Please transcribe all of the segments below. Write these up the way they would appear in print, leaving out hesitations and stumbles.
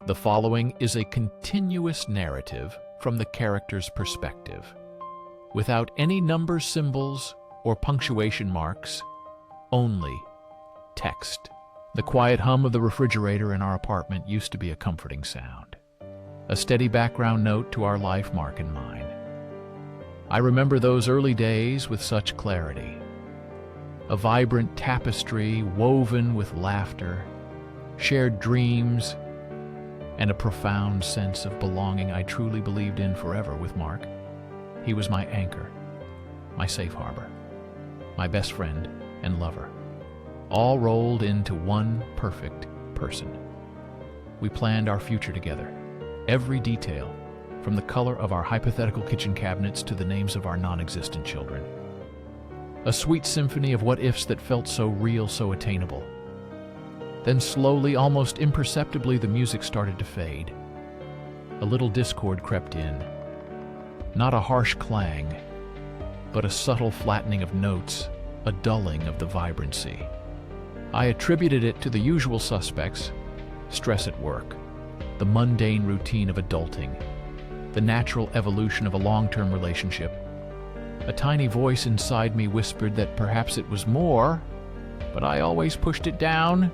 The following is a continuous narrative from the character's perspective, without any number symbols or punctuation marks, only text. The quiet hum of the refrigerator in our apartment used to be a comforting sound, a steady background note to our life, Mark and mine. I remember those early days with such clarity. A vibrant tapestry woven with laughter, shared dreams, and a profound sense of belonging I truly believed in forever with Mark. He was my anchor, my safe harbor, my best friend and lover, all rolled into one perfect person. We planned our future together, every detail, from the color of our hypothetical kitchen cabinets to the names of our non-existent children. A sweet symphony of what-ifs that felt so real, so attainable. Then slowly, almost imperceptibly, the music started to fade. A little discord crept in. Not a harsh clang, but a subtle flattening of notes, a dulling of the vibrancy. I attributed it to the usual suspects: stress at work, the mundane routine of adulting, the natural evolution of a long-term relationship. A tiny voice inside me whispered that perhaps it was more, but I always pushed it down,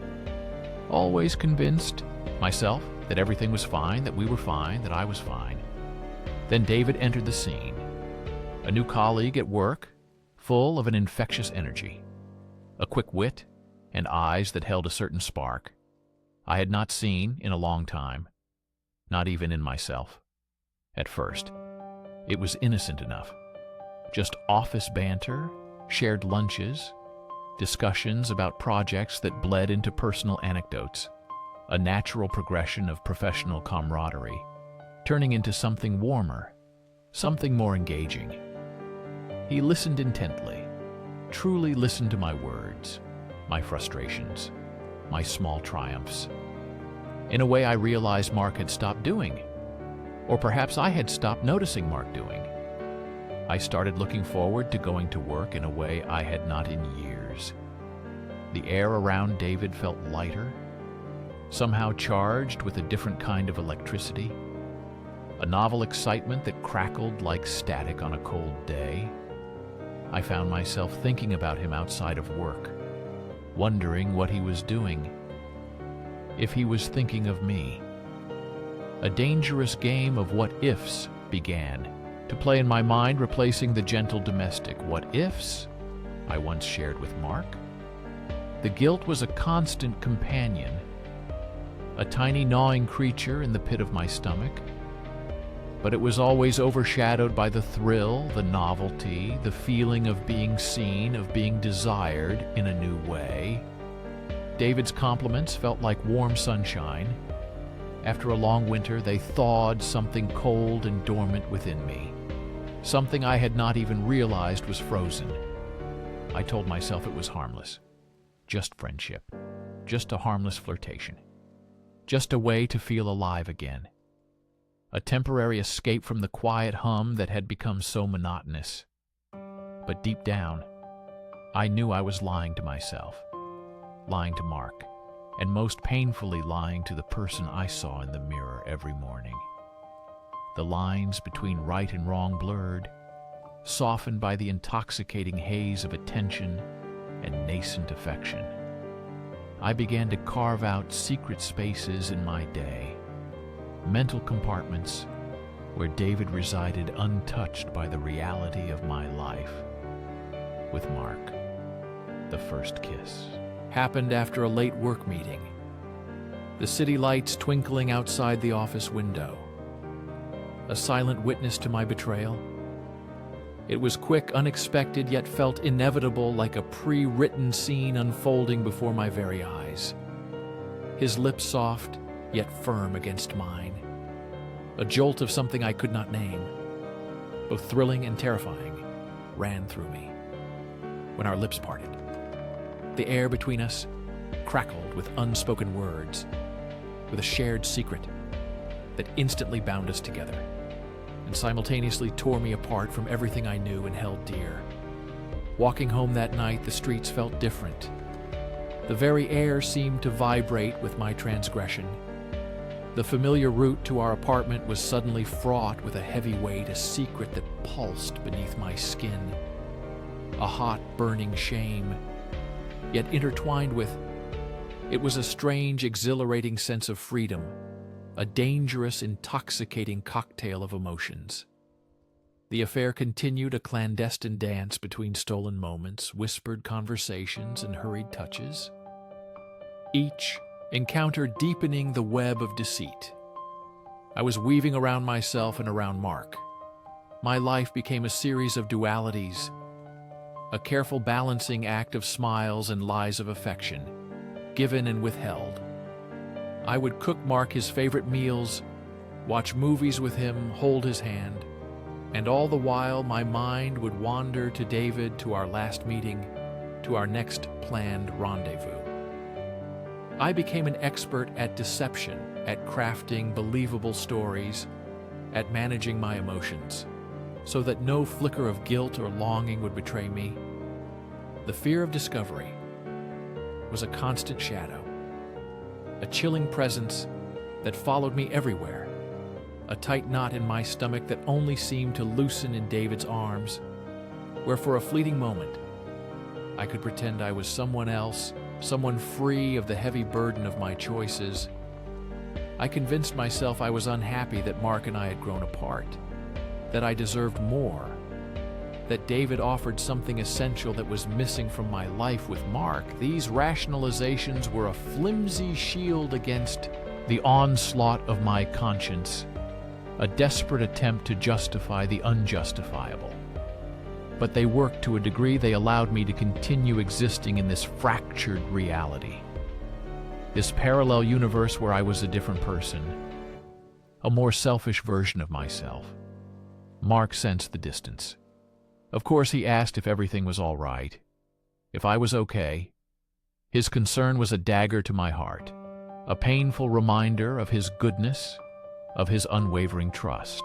always convinced myself that everything was fine, that we were fine, that I was fine. Then David entered the scene, a new colleague at work, full of an infectious energy, a quick wit, and eyes that held a certain spark I had not seen in a long time, not even in myself. At first, it was innocent enough. Just office banter, shared lunches, discussions about projects that bled into personal anecdotes, a natural progression of professional camaraderie, turning into something warmer, something more engaging. He listened intently, truly listened to my words, my frustrations, my small triumphs. In a way I realized Mark had stopped doing, or perhaps I had stopped noticing Mark doing. I started looking forward to going to work in a way I had not in years. The air around David felt lighter, somehow charged with a different kind of electricity, a novel excitement that crackled like static on a cold day. I found myself thinking about him outside of work, wondering what he was doing, if he was thinking of me. A dangerous game of what-ifs began to play in my mind, replacing the gentle domestic what-ifs I once shared with Mark. The guilt was a constant companion, a tiny gnawing creature in the pit of my stomach, but it was always overshadowed by the thrill, the novelty, the feeling of being seen, of being desired in a new way. David's compliments felt like warm sunshine. After a long winter, they thawed something cold and dormant within me, something I had not even realized was frozen. I told myself it was harmless, just friendship, just a harmless flirtation, just a way to feel alive again, a temporary escape from the quiet hum that had become so monotonous. But deep down, I knew I was lying to myself, lying to Mark, and most painfully lying to the person I saw in the mirror every morning. The lines between right and wrong blurred, softened by the intoxicating haze of attention and nascent affection. I began to carve out secret spaces in my day, mental compartments where David resided untouched by the reality of my life. With Mark, the first kiss happened after a late work meeting, the city lights twinkling outside the office window, a silent witness to my betrayal. It was quick, unexpected, yet felt inevitable, like a pre-written scene unfolding before my very eyes. His lips soft, yet firm against mine. A jolt of something I could not name, both thrilling and terrifying, ran through me. When our lips parted, the air between us crackled with unspoken words, with a shared secret that instantly bound us together and simultaneously tore me apart from everything I knew and held dear. Walking home that night, the streets felt different. The very air seemed to vibrate with my transgression. The familiar route to our apartment was suddenly fraught with a heavy weight, a secret that pulsed beneath my skin. A hot, burning shame, yet intertwined with it was a strange, exhilarating sense of freedom, a dangerous, intoxicating cocktail of emotions. The affair continued, a clandestine dance between stolen moments, whispered conversations, and hurried touches. Each encounter deepening the web of deceit. I was weaving around myself and around Mark. My life became a series of dualities, a careful balancing act of smiles and lies of affection, given and withheld. I would cook Mark his favorite meals, watch movies with him, hold his hand, and all the while my mind would wander to David, to our last meeting, to our next planned rendezvous. I became an expert at deception, at crafting believable stories, at managing my emotions, so that no flicker of guilt or longing would betray me. The fear of discovery was a constant shadow, a chilling presence that followed me everywhere, a tight knot in my stomach that only seemed to loosen in David's arms, where for a fleeting moment I could pretend I was someone else, someone free of the heavy burden of my choices. I convinced myself I was unhappy that Mark and I had grown apart, that I deserved more, that David offered something essential that was missing from my life with Mark. These rationalizations were a flimsy shield against the onslaught of my conscience, a desperate attempt to justify the unjustifiable. But they worked to a degree. They allowed me to continue existing in this fractured reality, this parallel universe where I was a different person, a more selfish version of myself. Mark sensed the distance. Of course, he asked if everything was all right, if I was okay. His concern was a dagger to my heart, a painful reminder of his goodness, of his unwavering trust.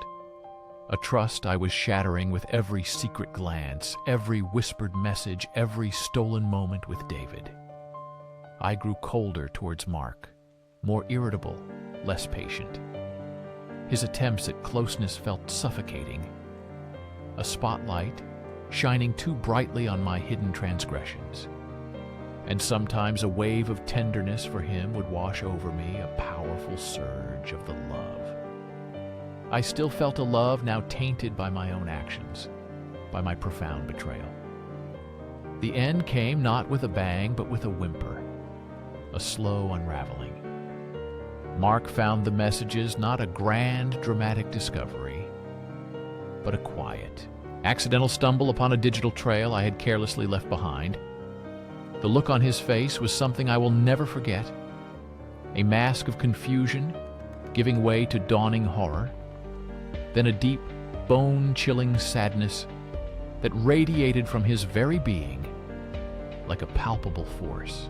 A trust I was shattering with every secret glance, every whispered message, every stolen moment with David. I grew colder towards Mark, more irritable, less patient. His attempts at closeness felt suffocating, a spotlight shining too brightly on my hidden transgressions. And sometimes a wave of tenderness for him would wash over me, a powerful surge of the love. I still felt a love now tainted by my own actions, by my profound betrayal. The end came not with a bang, but with a whimper, a slow unraveling. Mark found the messages not a grand, dramatic discovery, but a quiet, accidental stumble upon a digital trail I had carelessly left behind. The look on his face was something I will never forget, a mask of confusion giving way to dawning horror, then a deep, bone-chilling sadness that radiated from his very being like a palpable force.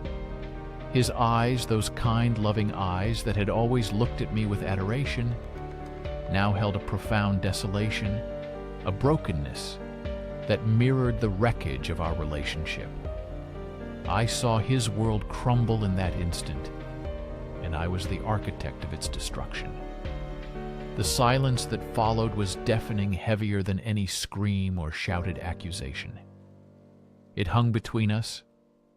His eyes, those kind, loving eyes that had always looked at me with adoration, now held a profound desolation, a brokenness that mirrored the wreckage of our relationship. I saw his world crumble in that instant, and I was the architect of its destruction. The silence that followed was deafening, heavier than any scream or shouted accusation. It hung between us,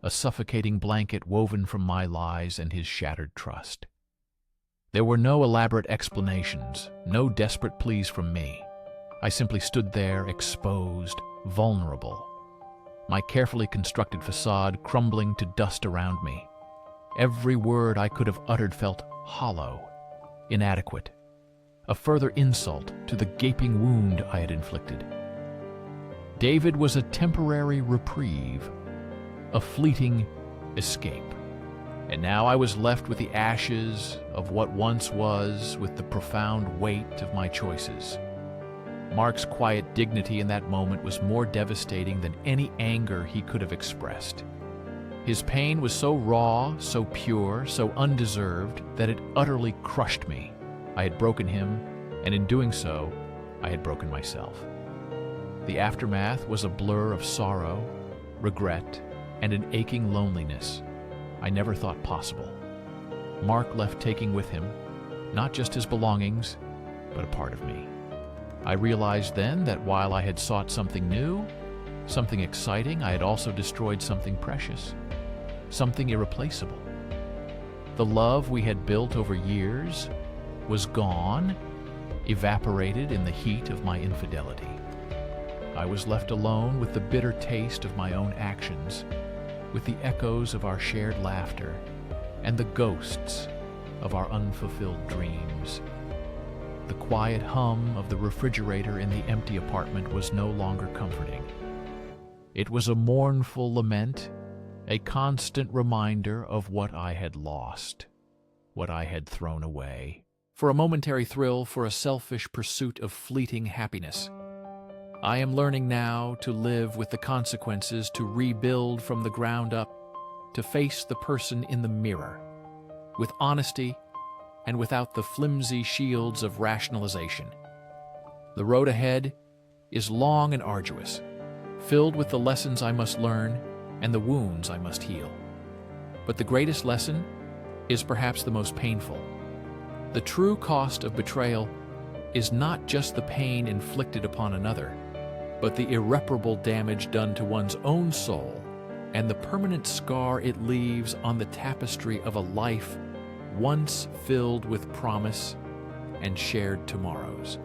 a suffocating blanket woven from my lies and his shattered trust. There were no elaborate explanations, no desperate pleas from me. I simply stood there, exposed, vulnerable, my carefully constructed facade crumbling to dust around me. Every word I could have uttered felt hollow, inadequate, a further insult to the gaping wound I had inflicted. David was a temporary reprieve, a fleeting escape. And now I was left with the ashes of what once was, with the profound weight of my choices. Mark's quiet dignity in that moment was more devastating than any anger he could have expressed. His pain was so raw, so pure, so undeserved, that it utterly crushed me. I had broken him, and in doing so, I had broken myself. The aftermath was a blur of sorrow, regret, and an aching loneliness I never thought possible. Mark left, taking with him not just his belongings, but a part of me. I realized then that while I had sought something new, something exciting, I had also destroyed something precious, something irreplaceable. The love we had built over years was gone, evaporated in the heat of my infidelity. I was left alone with the bitter taste of my own actions, with the echoes of our shared laughter, and the ghosts of our unfulfilled dreams. The quiet hum of the refrigerator in the empty apartment was no longer comforting. It was a mournful lament, a constant reminder of what I had lost, what I had thrown away. For a momentary thrill, for a selfish pursuit of fleeting happiness. I am learning now to live with the consequences, to rebuild from the ground up, to face the person in the mirror, with honesty and without the flimsy shields of rationalization. The road ahead is long and arduous, filled with the lessons I must learn and the wounds I must heal. But the greatest lesson is perhaps the most painful. The true cost of betrayal is not just the pain inflicted upon another, but the irreparable damage done to one's own soul and the permanent scar it leaves on the tapestry of a life once filled with promise and shared tomorrows.